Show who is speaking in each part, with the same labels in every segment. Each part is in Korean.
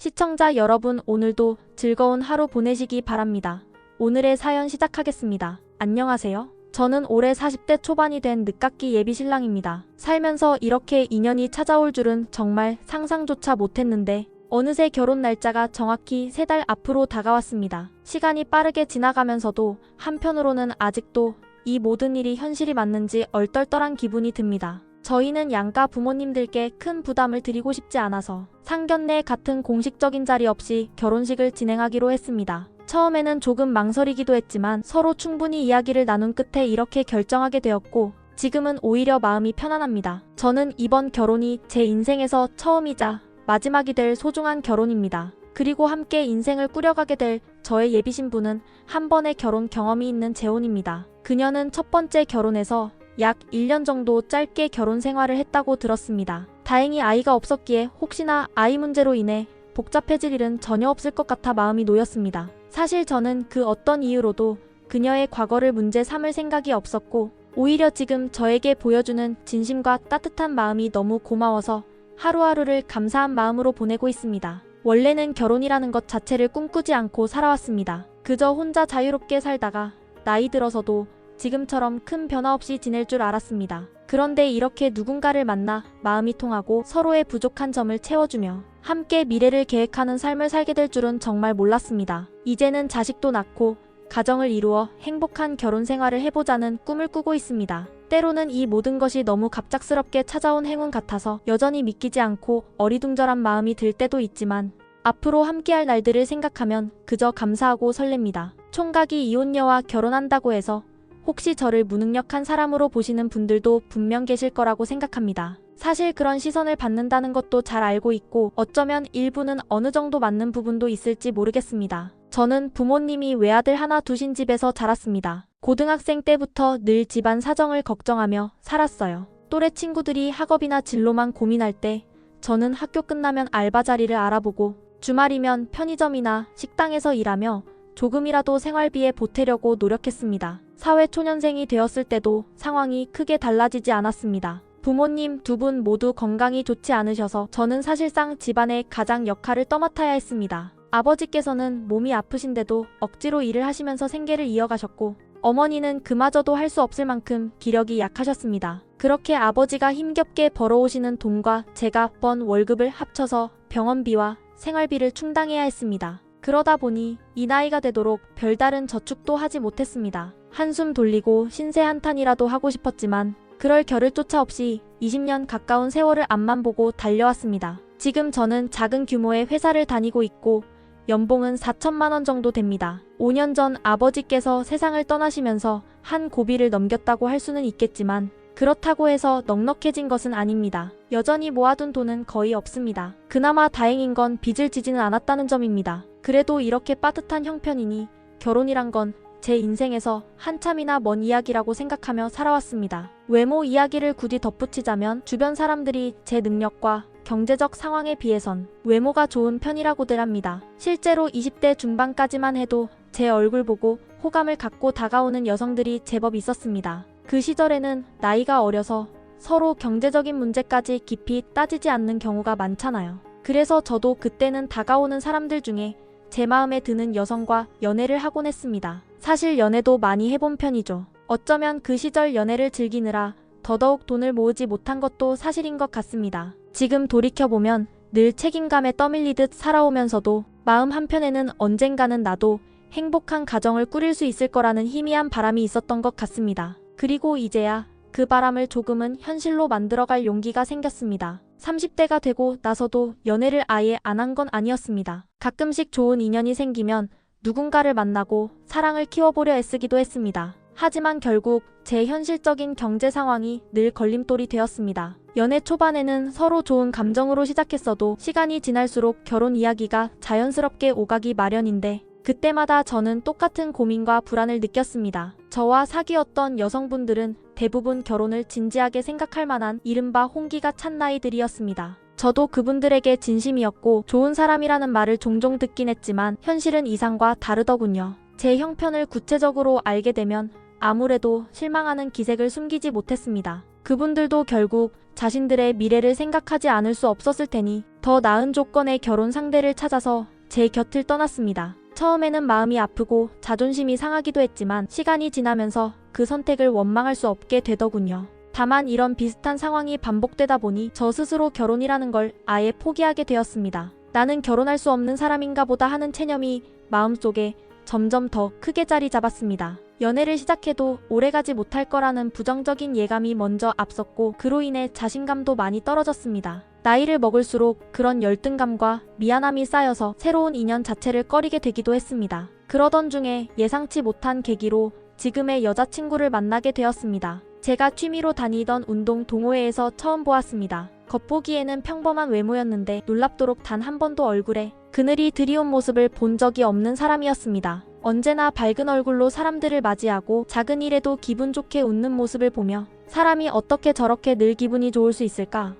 Speaker 1: 시청자 여러분, 오늘도 즐거운 하루 보내시기 바랍니다. 오늘의 사연 시작하겠습니다. 안녕하세요. 저는 올해 40대 초반이 된 늦깎이 예비 신랑입니다. 살면서 이렇게 인연이 찾아올 줄은 정말 상상조차 못했는데 어느새 결혼 날짜가 정확히 3달 앞으로 다가왔습니다. 시간이 빠르게 지나가면서도 한편으로는 아직도 이 모든 일이 현실이 맞는지 얼떨떨한 기분이 듭니다. 저희는 양가 부모님들께 큰 부담을 드리고 싶지 않아서 상견례 같은 공식적인 자리 없이 결혼식을 진행하기로 했습니다. 처음에는 조금 망설이기도 했지만 서로 충분히 이야기를 나눈 끝에 이렇게 결정하게 되었고 지금은 오히려 마음이 편안합니다. 저는 이번 결혼이 제 인생에서 처음이자 마지막이 될 소중한 결혼입니다. 그리고 함께 인생을 꾸려가게 될 저의 예비 신부는 한 번의 결혼 경험이 있는 재혼입니다. 그녀는 첫 번째 결혼에서 약 1년 정도 짧게 결혼 생활을 했다고 들었습니다. 다행히 아이가 없었기에 혹시나 아이 문제로 인해 복잡해질 일은 전혀 없을 것 같아 마음이 놓였습니다. 사실 저는 그 어떤 이유로도 그녀의 과거를 문제 삼을 생각이 없었고 오히려 지금 저에게 보여주는 진심과 따뜻한 마음이 너무 고마워서 하루하루를 감사한 마음으로 보내고 있습니다. 원래는 결혼이라는 것 자체를 꿈꾸지 않고 살아왔습니다. 그저 혼자 자유롭게 살다가 나이 들어서도 지금처럼 큰 변화 없이 지낼 줄 알았습니다. 그런데 이렇게 누군가를 만나 마음이 통하고 서로의 부족한 점을 채워주며 함께 미래를 계획하는 삶을 살게 될 줄은 정말 몰랐습니다. 이제는 자식도 낳고 가정을 이루어 행복한 결혼 생활을 해보자는 꿈을 꾸고 있습니다. 때로는 이 모든 것이 너무 갑작스럽게 찾아온 행운 같아서 여전히 믿기지 않고 어리둥절한 마음이 들 때도 있지만 앞으로 함께할 날들을 생각하면 그저 감사하고 설렙니다. 총각이 이혼녀와 결혼한다고 해서 혹시 저를 무능력한 사람으로 보시는 분들도 분명 계실 거라고 생각합니다. 사실 그런 시선을 받는다는 것도 잘 알고 있고 어쩌면 일부는 어느 정도 맞는 부분도 있을지 모르겠습니다. 저는 부모님이 외아들 하나 두신 집에서 자랐습니다. 고등학생 때부터 늘 집안 사정을 걱정하며 살았어요. 또래 친구들이 학업이나 진로만 고민할 때 저는 학교 끝나면 알바 자리를 알아보고 주말이면 편의점이나 식당에서 일하며 조금이라도 생활비에 보태려고 노력했습니다. 사회초년생이 되었을 때도 상황이 크게 달라지지 않았습니다. 부모님 두 분 모두 건강이 좋지 않으셔서 저는 사실상 집안의 가장 역할을 떠맡아야 했습니다. 아버지께서는 몸이 아프신데도 억지로 일을 하시면서 생계를 이어가셨고 어머니는 그마저도 할 수 없을 만큼 기력이 약하셨습니다. 그렇게 아버지가 힘겹게 벌어오시는 돈과 제가 번 월급을 합쳐서 병원비와 생활비를 충당해야 했습니다. 그러다 보니 이 나이가 되도록 별다른 저축도 하지 못했습니다. 한숨 돌리고 신세 한탄이라도 하고 싶었지만 그럴 겨를 쫓아 없이 20년 가까운 세월을 앞만 보고 달려왔습니다. 지금 저는 작은 규모의 회사를 다니고 있고 연봉은 4천만 원 정도 됩니다. 5년 전 아버지께서 세상을 떠나시면서 한 고비를 넘겼다고 할 수는 있겠지만 그렇다고 해서 넉넉해진 것은 아닙니다. 여전히 모아둔 돈은 거의 없습니다. 그나마 다행인 건 빚을 지지는 않았다는 점입니다. 그래도 이렇게 빠듯한 형편이니 결혼이란 건 제 인생에서 한참이나 먼 이야기라고 생각하며 살아왔습니다. 외모 이야기를 굳이 덧붙이자면 주변 사람들이 제 능력과 경제적 상황에 비해선 외모가 좋은 편이라고들 합니다. 실제로 20대 중반까지만 해도 제 얼굴 보고 호감을 갖고 다가오는 여성들이 제법 있었습니다. 그 시절에는 나이가 어려서 서로 경제적인 문제까지 깊이 따지지 않는 경우가 많잖아요. 그래서 저도 그때는 다가오는 사람들 중에 제 마음에 드는 여성과 연애를 하곤 했습니다. 사실 연애도 많이 해본 편이죠. 어쩌면 그 시절 연애를 즐기느라 더더욱 돈을 모으지 못한 것도 사실인 것 같습니다. 지금 돌이켜보면 늘 책임감에 떠밀리듯 살아오면서도 마음 한편에는 언젠가는 나도 행복한 가정을 꾸릴 수 있을 거라는 희미한 바람이 있었던 것 같습니다. 그리고 이제야 그 바람을 조금은 현실로 만들어갈 용기가 생겼습니다. 30대가 되고 나서도 연애를 아예 안 한 건 아니었습니다. 가끔씩 좋은 인연이 생기면 누군가를 만나고 사랑을 키워보려 애쓰기도 했습니다. 하지만 결국 제 현실적인 경제 상황이 늘 걸림돌이 되었습니다. 연애 초반에는 서로 좋은 감정으로 시작했어도 시간이 지날수록 결혼 이야기가 자연스럽게 오가기 마련인데 그때마다 저는 똑같은 고민과 불안을 느꼈습니다. 저와 사귀었던 여성분들은 대부분 결혼을 진지하게 생각할 만한 이른바 홍기가 찬 나이들이었습니다. 저도 그분들에게 진심이었고 좋은 사람이라는 말을 종종 듣긴 했지만 현실은 이상과 다르더군요. 제 형편을 구체적으로 알게 되면 아무래도 실망하는 기색을 숨기지 못했습니다. 그분들도 결국 자신들의 미래를 생각하지 않을 수 없었을 테니 더 나은 조건의 결혼 상대를 찾아서 제 곁을 떠났습니다. 처음에는 마음이 아프고 자존심이 상하기도 했지만 시간이 지나면서 그 선택을 원망할 수 없게 되더군요. 다만 이런 비슷한 상황이 반복되다 보니 저 스스로 결혼이라는 걸 아예 포기하게 되었습니다. 나는 결혼할 수 없는 사람인가 보다 하는 체념이 마음속에 점점 더 크게 자리 잡았습니다. 연애를 시작해도 오래가지 못할 거라는 부정적인 예감이 먼저 앞섰고 그로 인해 자신감도 많이 떨어졌습니다. 나이를 먹을수록 그런 열등감과 미안함이 쌓여서 새로운 인연 자체를 꺼리게 되기도 했습니다. 그러던 중에 예상치 못한 계기로 지금의 여자친구를 만나게 되었습니다. 제가 취미로 다니던 운동 동호회에서 처음 보았습니다. 겉보기에는 평범한 외모였는데 놀랍도록 단 한 번도 얼굴에 그늘이 드리운 모습을 본 적이 없는 사람이었습니다. 언제나 밝은 얼굴로 사람들을 맞이하고 작은 일에도 기분 좋게 웃는 모습을 보며 사람이 어떻게 저렇게 늘 기분이 좋을 수 있을까?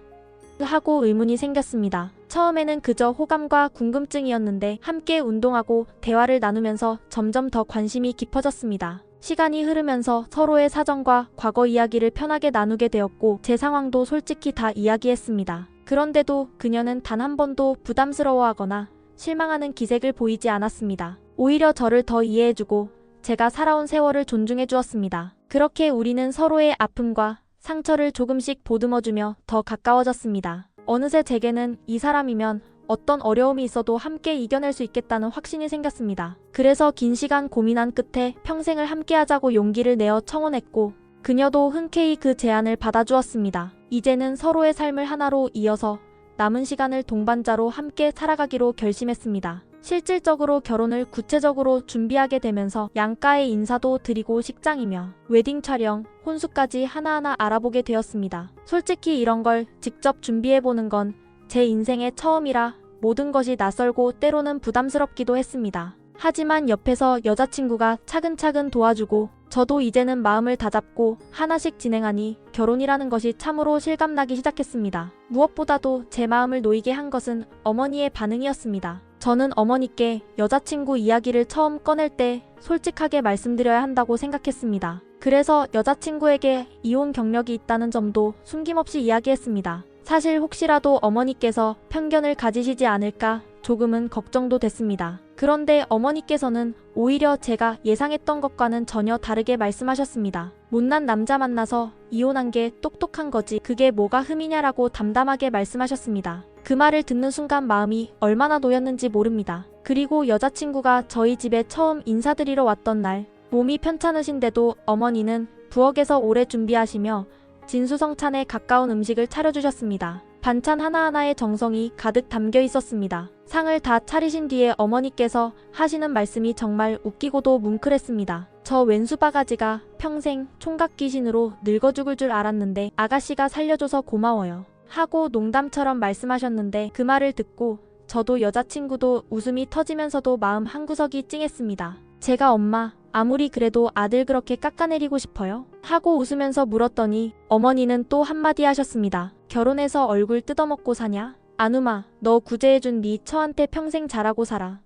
Speaker 1: 하고 의문이 생겼습니다. 처음에는 그저 호감과 궁금증이었는데 함께 운동하고 대화를 나누면서 점점 더 관심이 깊어졌습니다. 시간이 흐르면서 서로의 사정과 과거 이야기를 편하게 나누게 되었고 제 상황도 솔직히 다 이야기했습니다. 그런데도 그녀는 단 한 번도 부담스러워하거나 실망하는 기색을 보이지 않았습니다. 오히려 저를 더 이해해주고 제가 살아온 세월을 존중해 주었습니다. 그렇게 우리는 서로의 아픔과 상처를 조금씩 보듬어주며 더 가까워졌습니다. 어느새 제게는 이 사람이면 어떤 어려움이 있어도 함께 이겨낼 수 있겠다는 확신이 생겼습니다. 그래서 긴 시간 고민한 끝에 평생을 함께하자고 용기를 내어 청혼했고 그녀도 흔쾌히 그 제안을 받아주었습니다. 이제는 서로의 삶을 하나로 이어서 남은 시간을 동반자로 함께 살아가기로 결심했습니다. 실질적으로 결혼을 구체적으로 준비하게 되면서 양가의 인사도 드리고 식장이며 웨딩 촬영, 혼수까지 하나하나 알아보게 되었습니다. 솔직히 이런 걸 직접 준비해보는 건 제 인생의 처음이라 모든 것이 낯설고 때로는 부담스럽기도 했습니다. 하지만 옆에서 여자친구가 차근차근 도와주고 저도 이제는 마음을 다잡고 하나씩 진행하니 결혼이라는 것이 참으로 실감나기 시작했습니다. 무엇보다도 제 마음을 놓이게 한 것은 어머니의 반응이었습니다. 저는 어머니께 여자친구 이야기를 처음 꺼낼 때 솔직하게 말씀드려야 한다고 생각했습니다. 그래서 여자친구에게 이혼 경력이 있다는 점도 숨김없이 이야기했습니다. 사실 혹시라도 어머니께서 편견을 가지시지 않을까 조금은 걱정도 됐습니다. 그런데 어머니께서는 오히려 제가 예상했던 것과는 전혀 다르게 말씀하셨습니다. 못난 남자 만나서 이혼한 게 똑똑한 거지 그게 뭐가 흠이냐라고 담담하게 말씀하셨습니다. 그 말을 듣는 순간 마음이 얼마나 놓였는지 모릅니다. 그리고 여자친구가 저희 집에 처음 인사드리러 왔던 날 몸이 편찮으신데도 어머니는 부엌에서 오래 준비하시며 진수성찬에 가까운 음식을 차려주셨습니다. 반찬 하나하나에 정성이 가득 담겨 있었습니다. 상을 다 차리신 뒤에 어머니께서 하시는 말씀이 정말 웃기고도 뭉클했습니다. 저 왼수 바가지가 평생 총각 귀신으로 늙어 죽을 줄 알았는데 아가씨가 살려줘서 고마워요. 하고 농담처럼 말씀하셨는데 그 말을 듣고 저도 여자친구도 웃음이 터지면서도 마음 한구석이 찡했습니다. 제가 엄마, 아무리 그래도 아들 그렇게 깎아내리고 싶어요? 하고 웃으면서 물었더니 어머니는 또 한마디 하셨습니다. 결혼해서 얼굴 뜯어먹고 사냐? 아누마, 너 구제해준 네 처한테 평생 잘하고 살아.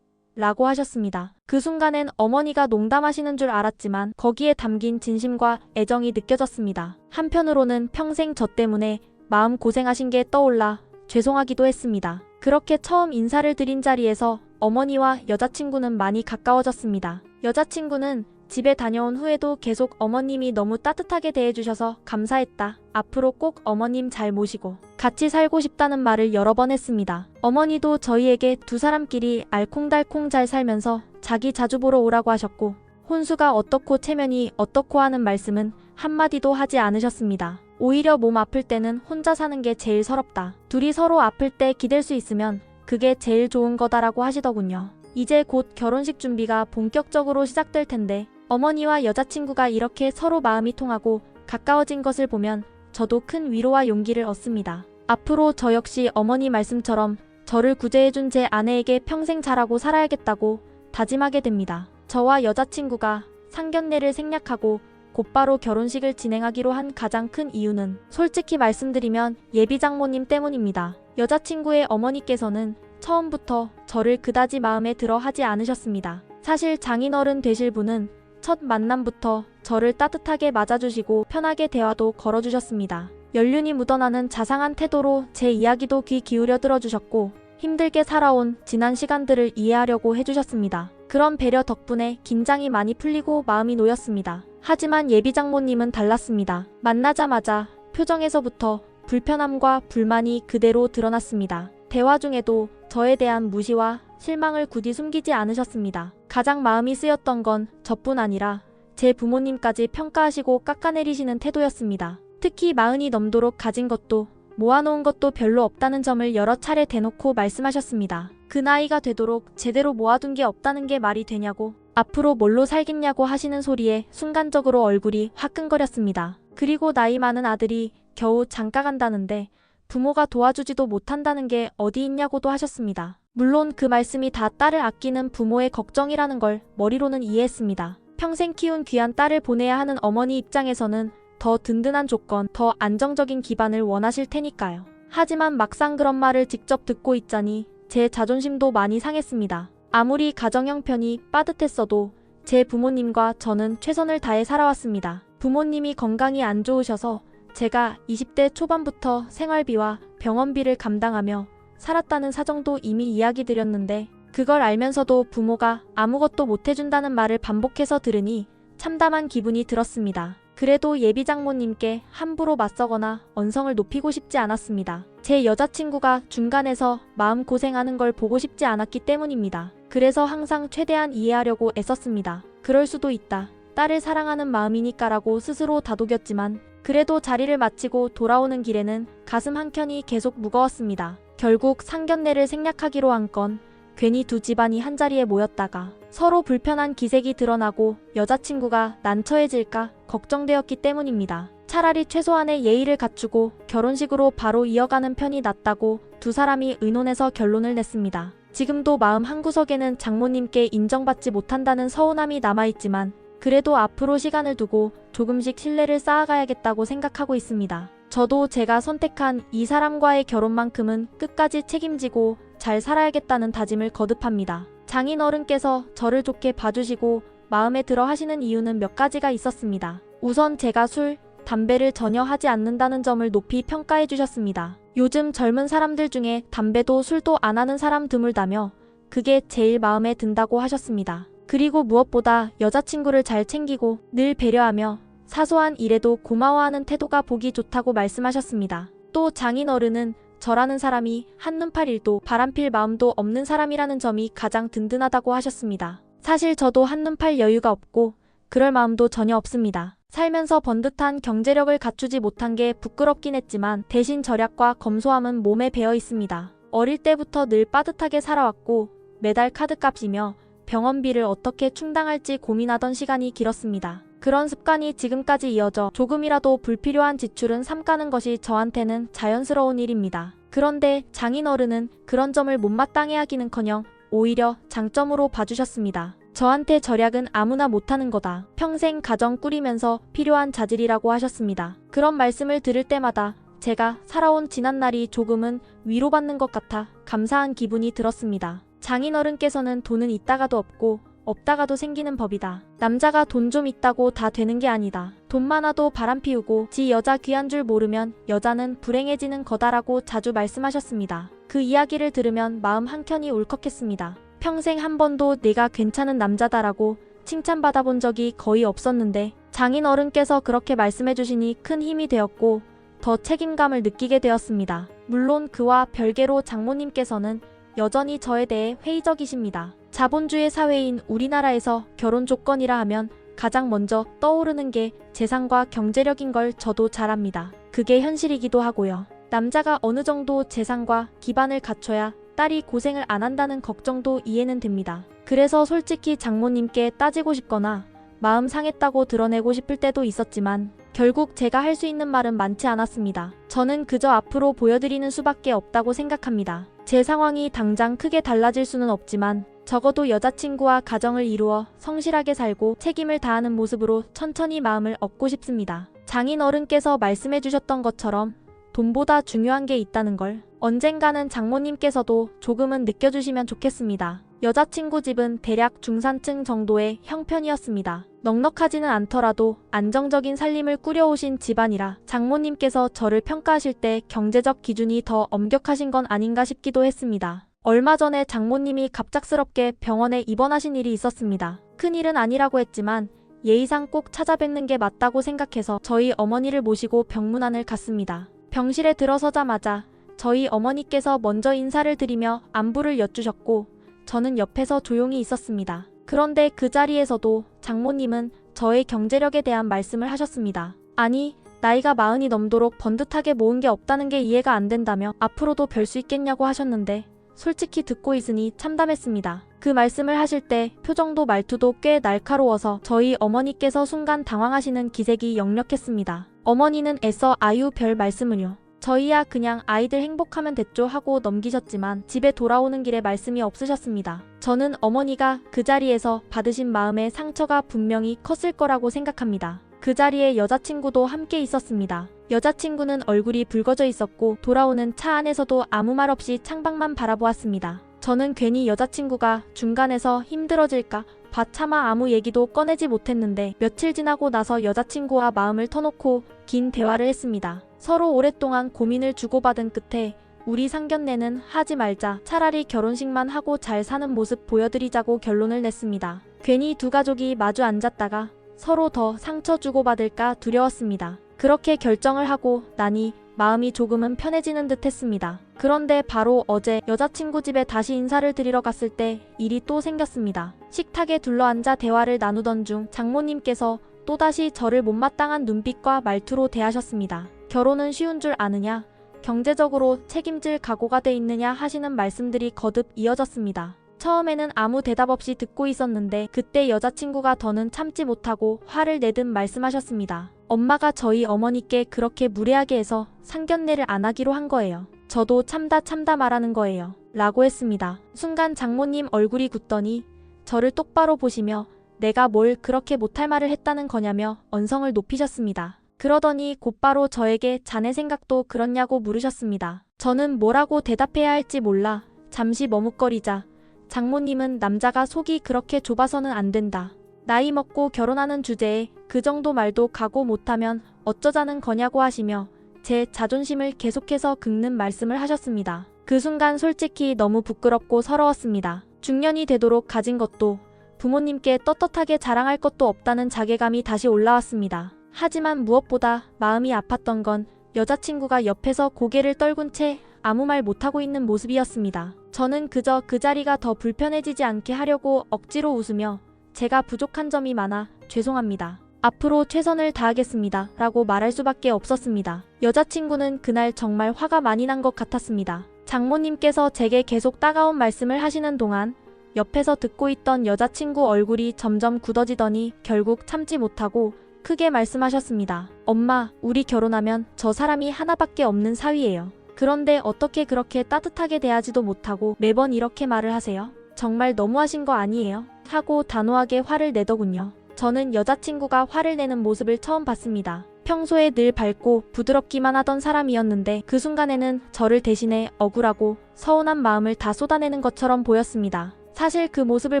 Speaker 1: 라고 하셨습니다. 그 순간엔 어머니가 농담하시는 줄 알았지만 거기에 담긴 진심과 애정이 느껴졌습니다. 한편으로는 평생 저 때문에 마음 고생하신 게 떠올라 죄송하기도 했습니다. 그렇게 처음 인사를 드린 자리에서 어머니와 여자친구는 많이 가까워졌습니다. 여자친구는 집에 다녀온 후에도 계속 어머님이 너무 따뜻하게 대해주셔서 감사했다. 앞으로 꼭 어머님 잘 모시고 같이 살고 싶다는 말을 여러 번 했습니다. 어머니도 저희에게 두 사람끼리 알콩달콩 잘 살면서 자기 자주 보러 오라고 하셨고 혼수가 어떻고 체면이 어떻고 하는 말씀은 한마디도 하지 않으셨습니다. 오히려 몸 아플 때는 혼자 사는 게 제일 서럽다. 둘이 서로 아플 때 기댈 수 있으면 그게 제일 좋은 거다라고 하시더군요. 이제 곧 결혼식 준비가 본격적으로 시작될 텐데 어머니와 여자친구가 이렇게 서로 마음이 통하고 가까워진 것을 보면 저도 큰 위로와 용기를 얻습니다. 앞으로 저 역시 어머니 말씀처럼 저를 구제해준 제 아내에게 평생 잘하고 살아야겠다고 다짐하게 됩니다. 저와 여자친구가 상견례를 생략하고 곧바로 결혼식을 진행하기로 한 가장 큰 이유는 솔직히 말씀드리면 예비 장모님 때문입니다. 여자친구의 어머니께서는 처음부터 저를 그다지 마음에 들어 하지 않으셨습니다. 사실 장인어른 되실 분은 첫 만남부터 저를 따뜻하게 맞아주시고 편하게 대화도 걸어주셨습니다. 연륜이 묻어나는 자상한 태도로 제 이야기도 귀 기울여 들어주셨고 힘들게 살아온 지난 시간들을 이해하려고 해주셨습니다. 그런 배려 덕분에 긴장이 많이 풀리고 마음이 놓였습니다. 하지만 예비 장모님은 달랐습니다. 만나자마자 표정에서부터 불편함과 불만이 그대로 드러났습니다. 대화 중에도 저에 대한 무시와 실망을 굳이 숨기지 않으셨습니다. 가장 마음이 쓰였던 건 저뿐 아니라 제 부모님까지 평가하시고 깎아내리시는 태도였습니다. 특히 40이 넘도록 가진 것도 모아놓은 것도 별로 없다는 점을 여러 차례 대놓고 말씀하셨습니다. 그 나이가 되도록 제대로 모아둔 게 없다는 게 말이 되냐고, 앞으로 뭘로 살겠냐고 하시는 소리에 순간적으로 얼굴이 화끈거렸습니다. 그리고 나이 많은 아들이 겨우 장가 간다는데 부모가 도와주지도 못한다는 게 어디 있냐고도 하셨습니다. 물론 그 말씀이 다 딸을 아끼는 부모의 걱정이라는 걸 머리로는 이해했습니다. 평생 키운 귀한 딸을 보내야 하는 어머니 입장에서는 더 든든한 조건, 더 안정적인 기반을 원하실 테니까요. 하지만 막상 그런 말을 직접 듣고 있자니 제 자존심도 많이 상했습니다. 아무리 가정 형편이 빠듯했어도 제 부모님과 저는 최선을 다해 살아왔습니다. 부모님이 건강이 안 좋으셔서 제가 20대 초반부터 생활비와 병원비를 감당하며 살았다는 사정도 이미 이야기 드렸는데 그걸 알면서도 부모가 아무것도 못해준다는 말을 반복해서 들으니 참담한 기분이 들었습니다. 그래도 예비 장모님께 함부로 맞서거나 언성을 높이고 싶지 않았습니다. 제 여자친구가 중간에서 마음고생하는 걸 보고 싶지 않았기 때문입니다. 그래서 항상 최대한 이해하려고 애썼습니다. 그럴 수도 있다. 딸을 사랑하는 마음이니까라고 스스로 다독였지만 그래도 자리를 마치고 돌아오는 길에는 가슴 한켠이 계속 무거웠습니다. 결국 상견례를 생략하기로 한 건 괜히 두 집안이 한자리에 모였다가 서로 불편한 기색이 드러나고 여자친구가 난처해질까 걱정되었기 때문입니다. 차라리 최소한의 예의를 갖추고 결혼식으로 바로 이어가는 편이 낫다고 두 사람이 의논해서 결론을 냈습니다. 지금도 마음 한구석에는 장모님께 인정받지 못한다는 서운함이 남아있지만 그래도 앞으로 시간을 두고 조금씩 신뢰를 쌓아가야겠다고 생각하고 있습니다. 저도 제가 선택한 이 사람과의 결혼만큼은 끝까지 책임지고 잘 살아야겠다는 다짐을 거듭합니다. 장인어른께서 저를 좋게 봐주시고 마음에 들어 하시는 이유는 몇 가지가 있었습니다. 우선 제가 술, 담배를 전혀 하지 않는다는 점을 높이 평가해 주셨습니다. 요즘 젊은 사람들 중에 담배도 술도 안 하는 사람 드물다며 그게 제일 마음에 든다고 하셨습니다. 그리고 무엇보다 여자친구를 잘 챙기고 늘 배려하며 사소한 일에도 고마워하는 태도가 보기 좋다고 말씀하셨습니다. 또 장인어른은 저라는 사람이 한눈팔 일도 바람필 마음도 없는 사람이라는 점이 가장 든든하다고 하셨습니다. 사실 저도 한눈팔 여유가 없고 그럴 마음도 전혀 없습니다. 살면서 번듯한 경제력을 갖추지 못한 게 부끄럽긴 했지만 대신 절약과 검소함은 몸에 배어 있습니다. 어릴 때부터 늘 빠듯하게 살아왔고 매달 카드값이며 병원비를 어떻게 충당할지 고민하던 시간이 길었습니다. 그런 습관이 지금까지 이어져 조금이라도 불필요한 지출은 삼가는 것이 저한테는 자연스러운 일입니다. 그런데 장인어른은 그런 점을 못마땅해 하기는커녕 오히려 장점으로 봐주셨습니다. 저한테 절약은 아무나 못하는 거다. 평생 가정 꾸리면서 필요한 자질이라고 하셨습니다. 그런 말씀을 들을 때마다 제가 살아온 지난날이 조금은 위로받는 것 같아 감사한 기분이 들었습니다. 장인어른께서는 돈은 있다가도 없고 없다가도 생기는 법이다. 남자가 돈 좀 있다고 다 되는 게 아니다. 돈 많아도 바람 피우고 지 여자 귀한 줄 모르면 여자는 불행해지는 거다라고 자주 말씀하셨습니다. 그 이야기를 들으면 마음 한켠이 울컥했습니다. 평생 한 번도 내가 괜찮은 남자다라고 칭찬받아본 적이 거의 없었는데 장인어른께서 그렇게 말씀해주시니 큰 힘이 되었고 더 책임감을 느끼게 되었습니다. 물론 그와 별개로 장모님께서는 여전히 저에 대해 회의적이십니다. 자본주의 사회인 우리나라에서 결혼 조건이라 하면 가장 먼저 떠오르는 게 재산과 경제력인 걸 저도 잘 압니다. 그게 현실이기도 하고요. 남자가 어느 정도 재산과 기반을 갖춰야 딸이 고생을 안 한다는 걱정도 이해는 됩니다. 그래서 솔직히 장모님께 따지고 싶거나 마음 상했다고 드러내고 싶을 때도 있었지만 결국 제가 할 수 있는 말은 많지 않았습니다. 저는 그저 앞으로 보여드리는 수밖에 없다고 생각합니다. 제 상황이 당장 크게 달라질 수는 없지만 적어도 여자친구와 가정을 이루어 성실하게 살고 책임을 다하는 모습으로 천천히 마음을 얻고 싶습니다. 장인어른께서 말씀해주셨던 것처럼 돈보다 중요한 게 있다는 걸 언젠가는 장모님께서도 조금은 느껴주시면 좋겠습니다. 여자친구 집은 대략 중산층 정도의 형편이었습니다. 넉넉하지는 않더라도 안정적인 살림을 꾸려오신 집안이라 장모님께서 저를 평가하실 때 경제적 기준이 더 엄격하신 건 아닌가 싶기도 했습니다. 얼마 전에 장모님이 갑작스럽게 병원에 입원하신 일이 있었습니다. 큰일은 아니라고 했지만 예의상 꼭 찾아뵙는 게 맞다고 생각해서 저희 어머니를 모시고 병문안을 갔습니다. 병실에 들어서자마자 저희 어머니께서 먼저 인사를 드리며 안부를 여쭈셨고 저는 옆에서 조용히 있었습니다. 그런데 그 자리에서도 장모님은 저의 경제력에 대한 말씀을 하셨습니다. 아니, 나이가 40이 넘도록 번듯하게 모은 게 없다는 게 이해가 안 된다며 앞으로도 별 수 있겠냐고 하셨는데 솔직히 듣고 있으니 참담했습니다. 그 말씀을 하실 때 표정도 말투도 꽤 날카로워서 저희 어머니께서 순간 당황하시는 기색이 역력했습니다. 어머니는 애써 아유 별 말씀을요. 저희야 그냥 아이들 행복하면 됐죠 하고 넘기셨지만 집에 돌아오는 길에 말씀이 없으셨습니다. 저는 어머니가 그 자리에서 받으신 마음의 상처가 분명히 컸을 거라고 생각합니다. 그 자리에 여자친구도 함께 있었습니다. 여자친구는 얼굴이 붉어져 있었고 돌아오는 차 안에서도 아무 말 없이 창밖만 바라보았습니다. 저는 괜히 여자친구가 중간에서 힘들어질까 봐 차마 아무 얘기도 꺼내지 못했는데 며칠 지나고 나서 여자친구와 마음을 터놓고 긴 대화를 했습니다. 서로 오랫동안 고민을 주고받은 끝에 우리 상견례는 하지 말자, 차라리 결혼식만 하고 잘 사는 모습 보여드리자고 결론을 냈습니다. 괜히 두 가족이 마주 앉았다가 서로 더 상처 주고받을까 두려웠습니다. 그렇게 결정을 하고 나니 마음이 조금은 편해지는 듯 했습니다. 그런데 바로 어제 여자친구 집에 다시 인사를 드리러 갔을 때 일이 또 생겼습니다. 식탁에 둘러앉아 대화를 나누던 중 장모님께서 또다시 저를 못마땅한 눈빛과 말투로 대하셨습니다. 결혼은 쉬운 줄 아느냐? 경제적으로 책임질 각오가 돼 있느냐 하시는 말씀들이 거듭 이어졌습니다. 처음에는 아무 대답 없이 듣고 있었는데 그때 여자친구가 더는 참지 못하고 화를 내듯 말씀하셨습니다. 엄마가 저희 어머니께 그렇게 무례하게 해서 상견례를 안 하기로 한 거예요. 저도 참다 말하는 거예요. 라고 했습니다. 순간 장모님 얼굴이 굳더니 저를 똑바로 보시며 내가 뭘 그렇게 못할 말을 했다는 거냐며 언성을 높이셨습니다. 그러더니 곧바로 저에게 자네 생각도 그렇냐고 물으셨습니다. 저는 뭐라고 대답해야 할지 몰라 잠시 머뭇거리자 장모님은 남자가 속이 그렇게 좁아서는 안 된다. 나이 먹고 결혼하는 주제에 그 정도 말도 각오 못하면 어쩌자는 거냐고 하시며 제 자존심을 계속해서 긁는 말씀을 하셨습니다. 그 순간 솔직히 너무 부끄럽고 서러웠습니다. 중년이 되도록 가진 것도 부모님께 떳떳하게 자랑할 것도 없다는 자괴감이 다시 올라왔습니다. 하지만 무엇보다 마음이 아팠던 건 여자친구가 옆에서 고개를 떨군 채 아무 말 못하고 있는 모습이었습니다. 저는 그저 그 자리가 더 불편해지지 않게 하려고 억지로 웃으며 제가 부족한 점이 많아 죄송합니다. 앞으로 최선을 다하겠습니다. 라고 말할 수밖에 없었습니다. 여자친구는 그날 정말 화가 많이 난 것 같았습니다. 장모님께서 제게 계속 따가운 말씀을 하시는 동안 옆에서 듣고 있던 여자친구 얼굴이 점점 굳어지더니 결국 참지 못하고 크게 말씀하셨습니다. 엄마, 우리 결혼하면 저 사람이 하나밖에 없는 사위예요. 그런데 어떻게 그렇게 따뜻하게 대하지도 못하고 매번 이렇게 말을 하세요? 정말 너무하신 거 아니에요? 하고 단호하게 화를 내더군요. 저는 여자친구가 화를 내는 모습을 처음 봤습니다. 평소에 늘 밝고 부드럽기만 하던 사람이었는데 그 순간에는 저를 대신해 억울하고 서운한 마음을 다 쏟아내는 것처럼 보였습니다. 사실 그 모습을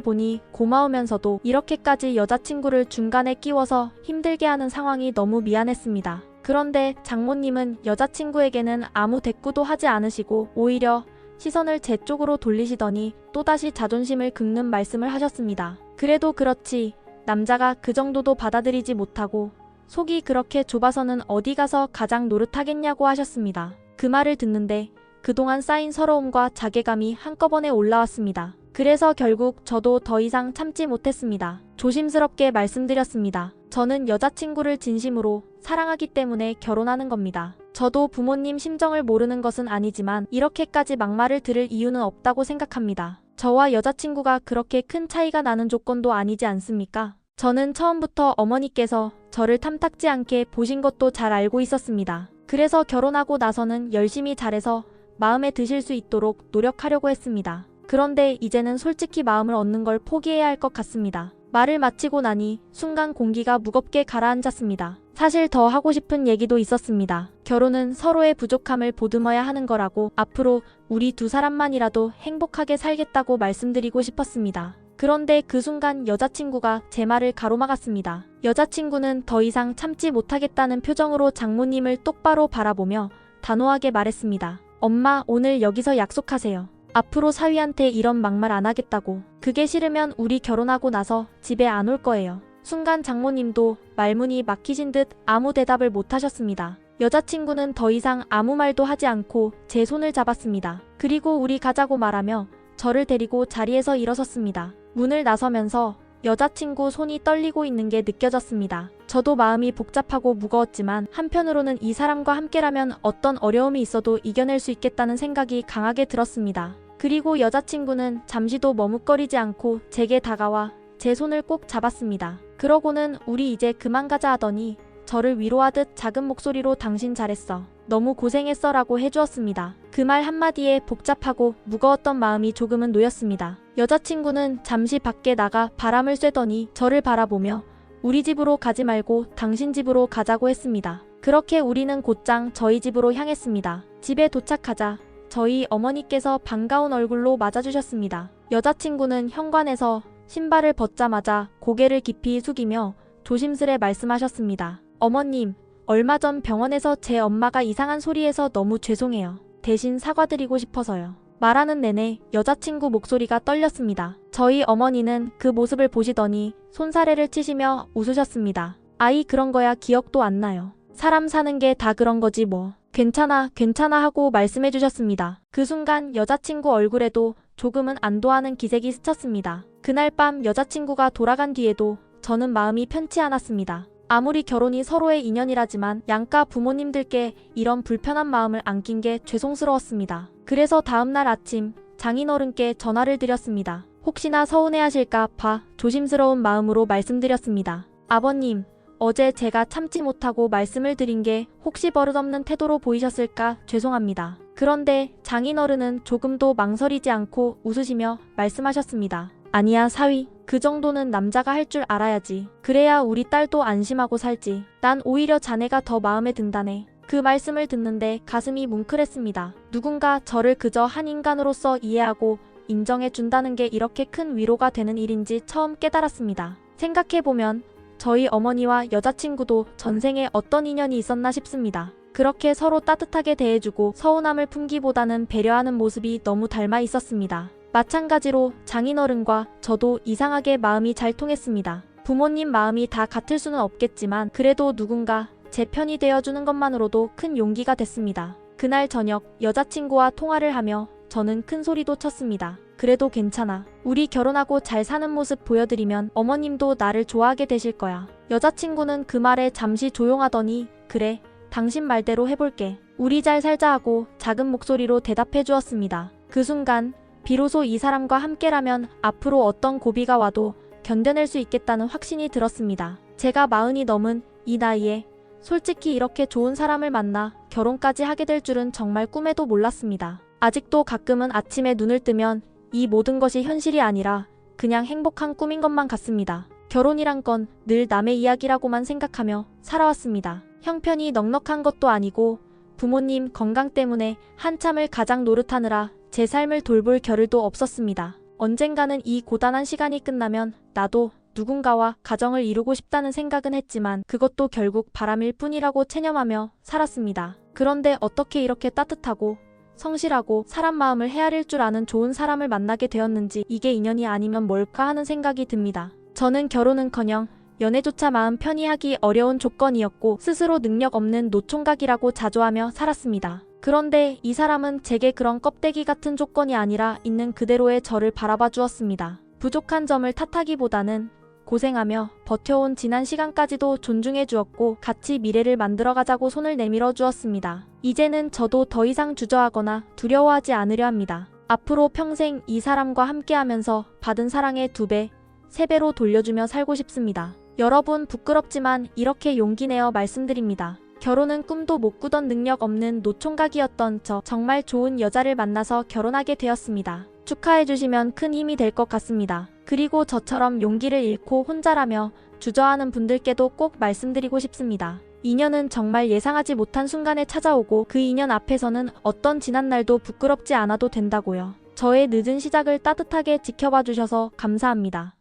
Speaker 1: 보니 고마우면서도 이렇게까지 여자친구를 중간에 끼워서 힘들게 하는 상황이 너무 미안했습니다. 그런데 장모님은 여자친구에게는 아무 대꾸도 하지 않으시고 오히려 시선을 제 쪽으로 돌리시더니 또다시 자존심을 긁는 말씀을 하셨습니다. 그래도 그렇지 남자가 그 정도도 받아들이지 못하고 속이 그렇게 좁아서는 어디 가서 가장 노릇하겠냐고 하셨습니다. 그 말을 듣는데 그동안 쌓인 서러움과 자괴감이 한꺼번에 올라왔습니다. 그래서 결국 저도 더 이상 참지 못했습니다. 조심스럽게 말씀드렸습니다. 저는 여자친구를 진심으로 사랑하기 때문에 결혼하는 겁니다. 저도 부모님 심정을 모르는 것은 아니지만 이렇게까지 막말을 들을 이유는 없다고 생각합니다. 저와 여자친구가 그렇게 큰 차이가 나는 조건도 아니지 않습니까? 저는 처음부터 어머니께서 저를 탐탁지 않게 보신 것도 잘 알고 있었습니다. 그래서 결혼하고 나서는 열심히 잘해서 마음에 드실 수 있도록 노력하려고 했습니다. 그런데 이제는 솔직히 마음을 얻는 걸 포기해야 할 것 같습니다. 말을 마치고 나니 순간 공기가 무겁게 가라앉았습니다. 사실 더 하고 싶은 얘기도 있었습니다. 결혼은 서로의 부족함을 보듬어야 하는 거라고 앞으로 우리 두 사람만이라도 행복하게 살겠다고 말씀드리고 싶었습니다. 그런데 그 순간 여자친구가 제 말을 가로막았습니다. 여자친구는 더 이상 참지 못하겠다는 표정으로 장모님을 똑바로 바라보며 단호하게 말했습니다. 엄마, 오늘 여기서 약속하세요. 앞으로 사위한테 이런 막말 안 하겠다고. 그게 싫으면 우리 결혼하고 나서 집에 안 올 거예요. 순간 장모님도 말문이 막히신 듯 아무 대답을 못 하셨습니다. 여자친구는 더 이상 아무 말도 하지 않고 제 손을 잡았습니다. 그리고 우리 가자고 말하며 저를 데리고 자리에서 일어섰습니다. 문을 나서면서 여자친구 손이 떨리고 있는 게 느껴졌습니다. 저도 마음이 복잡하고 무거웠지만 한편으로는 이 사람과 함께라면 어떤 어려움이 있어도 이겨낼 수 있겠다는 생각이 강하게 들었습니다. 그리고 여자친구는 잠시도 머뭇거리지 않고 제게 다가와 제 손을 꼭 잡았습니다. 그러고는 우리 이제 그만 가자 하더니 저를 위로하듯 작은 목소리로 당신 잘했어. 너무 고생했어 라고 해주었습니다. 그 말 한마디에 복잡하고 무거웠던 마음이 조금은 놓였습니다. 여자친구는 잠시 밖에 나가 바람을 쐬더니 저를 바라보며 우리 집으로 가지 말고 당신 집으로 가자고 했습니다. 그렇게 우리는 곧장 저희 집으로 향했습니다. 집에 도착하자 저희 어머니께서 반가운 얼굴로 맞아주셨습니다. 여자친구는 현관에서 신발을 벗자마자 고개를 깊이 숙이며 조심스레 말씀하셨습니다. 어머님, 얼마 전 병원에서 제 엄마가 이상한 소리해서 너무 죄송해요. 대신 사과드리고 싶어서요. 말하는 내내 여자친구 목소리가 떨렸습니다. 저희 어머니는 그 모습을 보시더니 손사래를 치시며 웃으셨습니다. 아이 그런 거야 기억도 안 나요. 사람 사는 게 다 그런 거지 뭐. 괜찮아 괜찮아 하고 말씀해 주셨습니다. 그 순간 여자친구 얼굴에도 조금은 안도하는 기색이 스쳤습니다. 그날 밤 여자친구가 돌아간 뒤에도 저는 마음이 편치 않았습니다. 아무리 결혼이 서로의 인연이라지만 양가 부모님들께 이런 불편한 마음을 안긴 게 죄송스러웠습니다. 그래서 다음날 아침 장인어른께 전화를 드렸습니다. 혹시나 서운해하실까 봐 조심스러운 마음으로 말씀드렸습니다. 아버님, 어제 제가 참지 못하고 말씀을 드린 게 혹시 버릇없는 태도로 보이셨을까 죄송합니다. 그런데 장인어른은 조금도 망설이지 않고 웃으시며 말씀하셨습니다. 아니야 사위, 그 정도는 남자가 할 줄 알아야지. 그래야 우리 딸도 안심하고 살지. 난 오히려 자네가 더 마음에 든다네. 그 말씀을 듣는데 가슴이 뭉클했습니다. 누군가 저를 그저 한 인간으로서 이해하고 인정해 준다는 게 이렇게 큰 위로가 되는 일인지 처음 깨달았습니다. 생각해보면 저희 어머니와 여자친구도 전생에 어떤 인연이 있었나 싶습니다. 그렇게 서로 따뜻하게 대해주고 서운함을 품기보다는 배려하는 모습이 너무 닮아 있었습니다. 마찬가지로 장인어른과 저도 이상하게 마음이 잘 통했습니다. 부모님 마음이 다 같을 수는 없겠지만 그래도 누군가 제 편이 되어주는 것만으로도 큰 용기가 됐습니다. 그날 저녁 여자친구와 통화를 하며 저는 큰 소리도 쳤습니다. 그래도 괜찮아. 우리 결혼하고 잘 사는 모습 보여드리면 어머님도 나를 좋아하게 되실 거야. 여자친구는 그 말에 잠시 조용하더니 그래, 당신 말대로 해볼게. 우리 잘 살자 하고 작은 목소리로 대답해 주었습니다. 그 순간 비로소 이 사람과 함께라면 앞으로 어떤 고비가 와도 견뎌낼 수 있겠다는 확신이 들었습니다. 제가 40이 넘은 이 나이에 솔직히 이렇게 좋은 사람을 만나 결혼까지 하게 될 줄은 정말 꿈에도 몰랐습니다. 아직도 가끔은 아침에 눈을 뜨면 이 모든 것이 현실이 아니라 그냥 행복한 꿈인 것만 같습니다. 결혼이란 건 늘 남의 이야기라고만 생각하며 살아왔습니다. 형편이 넉넉한 것도 아니고 부모님 건강 때문에 한참을 가장 노릇하느라 제 삶을 돌볼 겨를도 없었습니다. 언젠가는 이 고단한 시간이 끝나면 나도 누군가와 가정을 이루고 싶다는 생각은 했지만 그것도 결국 바람일 뿐이라고 체념하며 살았습니다. 그런데 어떻게 이렇게 따뜻하고 성실하고 사람 마음을 헤아릴 줄 아는 좋은 사람을 만나게 되었는지 이게 인연이 아니면 뭘까 하는 생각이 듭니다. 저는 결혼은커녕 연애조차 마음 편히 하기 어려운 조건이었고 스스로 능력 없는 노총각이라고 자조하며 살았습니다. 그런데 이 사람은 제게 그런 껍데기 같은 조건이 아니라 있는 그대로의 저를 바라봐 주었습니다. 부족한 점을 탓하기보다는 고생하며 버텨온 지난 시간까지도 존중해 주었고 같이 미래를 만들어가자고 손을 내밀어 주었습니다. 이제는 저도 더 이상 주저하거나 두려워하지 않으려 합니다. 앞으로 평생 이 사람과 함께하면서 받은 사랑의 2배, 3배로 돌려주며 살고 싶습니다. 여러분 부끄럽지만 이렇게 용기 내어 말씀드립니다. 결혼은 꿈도 못 꾸던 능력 없는 노총각이었던 저 정말 좋은 여자를 만나서 결혼하게 되었습니다. 축하해주시면 큰 힘이 될 것 같습니다. 그리고 저처럼 용기를 잃고 혼자라며 주저하는 분들께도 꼭 말씀드리고 싶습니다. 인연은 정말 예상하지 못한 순간에 찾아오고 그 인연 앞에서는 어떤 지난 날도 부끄럽지 않아도 된다고요. 저의 늦은 시작을 따뜻하게 지켜봐 주셔서 감사합니다.